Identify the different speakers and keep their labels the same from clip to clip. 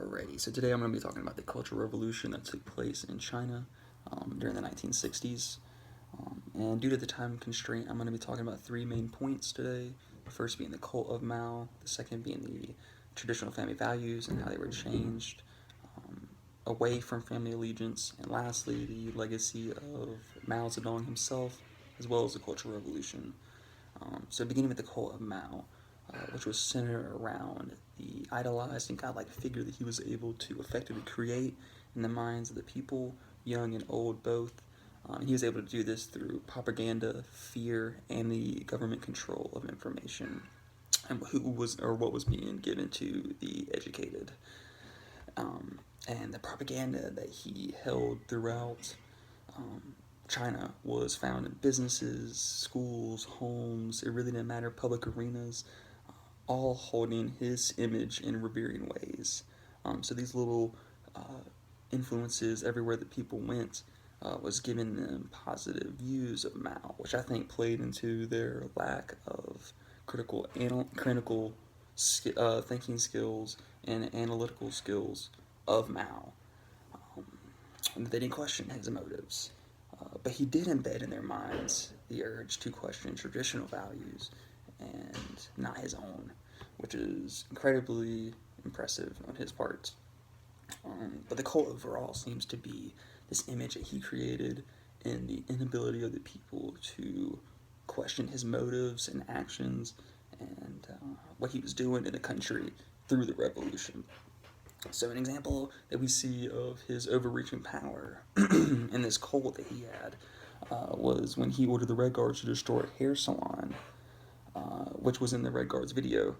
Speaker 1: Alrighty, so today I'm going to be talking about the Cultural Revolution that took place in China during the 1960s. And due to the time constraint, I'm going to be talking about three main points today. The first being the cult of Mao, the second being the traditional family values and how they were changed away from family allegiance, and lastly, the legacy of Mao Zedong himself, as well as the Cultural Revolution. So beginning with the cult of Mao, which was centered around the idolized and godlike figure that he was able to effectively create in the minds of the people, young and old both. And he was able to do this through propaganda, fear, and the government control of information, and who was or what was being given to the educated. And the propaganda that he held throughout China was found in businesses, schools, homes, it really didn't matter, public arenas, all holding his image in revering ways. So these little influences everywhere that people went was giving them positive views of Mao, which I think played into their lack of critical thinking skills and analytical skills of Mao. They didn't question his motives, but he did embed in their minds the urge to question traditional values and not his own, which is incredibly impressive on his part. But the cult overall seems to be this image that he created and the inability of the people to question his motives and actions and what he was doing in the country through the revolution. So an example that we see of his overreaching power in this cult that he had was when he ordered the Red Guards to destroy a hair salon, which was in the Red Guards video,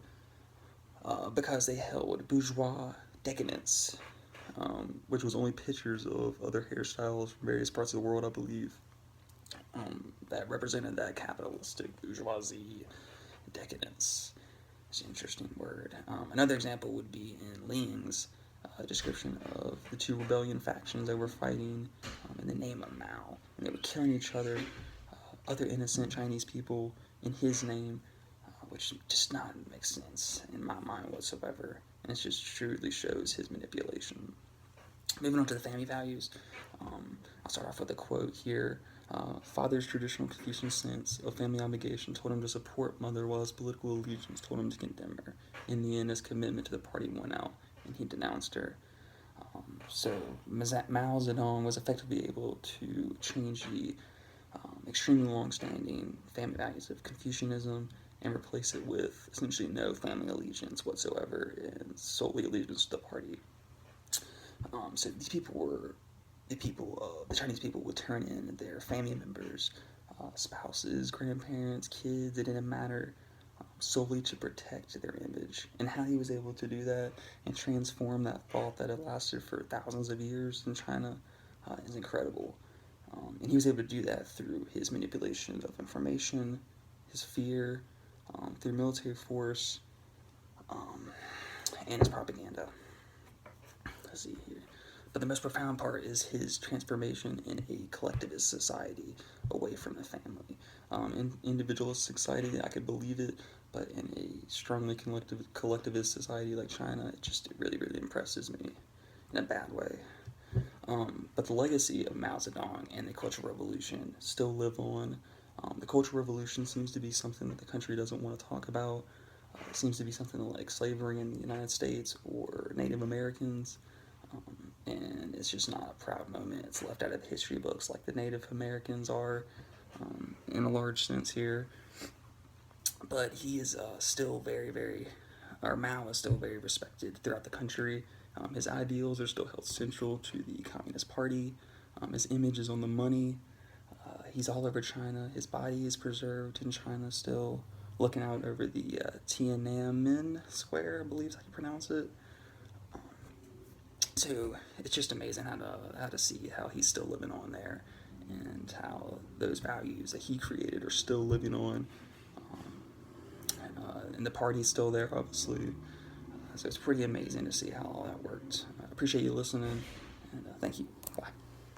Speaker 1: because they held bourgeois decadence, which was only pictures of other hairstyles from various parts of the world, I believe, that represented that capitalistic bourgeoisie decadence. It's an interesting word. Another example would be in Ling's description of the two rebellion factions that were fighting in the name of Mao. And they were killing each other, other innocent Chinese people, in his name, which just not makes sense in my mind whatsoever. And it just truly shows his manipulation. Moving on to the family values, I'll start off with a quote here. Father's traditional Confucian sense of family obligation told him to support mother, while his political allegiance told him to condemn her. In the end, his commitment to the party won out, and he denounced her. So Mao Zedong was effectively able to change the extremely long-standing family values of Confucianism and replace it with essentially no family allegiance whatsoever and solely allegiance to the party. So these people were the Chinese people would turn in their family members, spouses, grandparents, kids, it didn't matter, solely to protect their image. And how he was able to do that and transform that thought that had lasted for thousands of years in China is incredible. And he was able to do that through his manipulation of information, his fear, through military force, and his propaganda. Let's see here. But the most profound part is his transformation in a collectivist society away from the family. In individualist society, I could believe it, but in a strongly collectivist society like China, it really, really impresses me in a bad way. But the legacy of Mao Zedong and the Cultural Revolution still live on. The Cultural Revolution seems to be something that the country doesn't want to talk about. It seems to be something like slavery in the United States or Native Americans. And it's just not a proud moment. It's left out of the history books like the Native Americans are, in a large sense here. But he is still Mao is still very respected throughout the country. His ideals are still held central to the Communist Party. His image is on the money. He's all over China. His body is preserved in China still, looking out over the Tiananmen Square, I believe is how you pronounce it. So it's just amazing how to see how he's still living on there, and how those values that he created are still living on, and the party's still there, obviously. So it's pretty amazing to see how all that worked. I appreciate you listening, and thank you.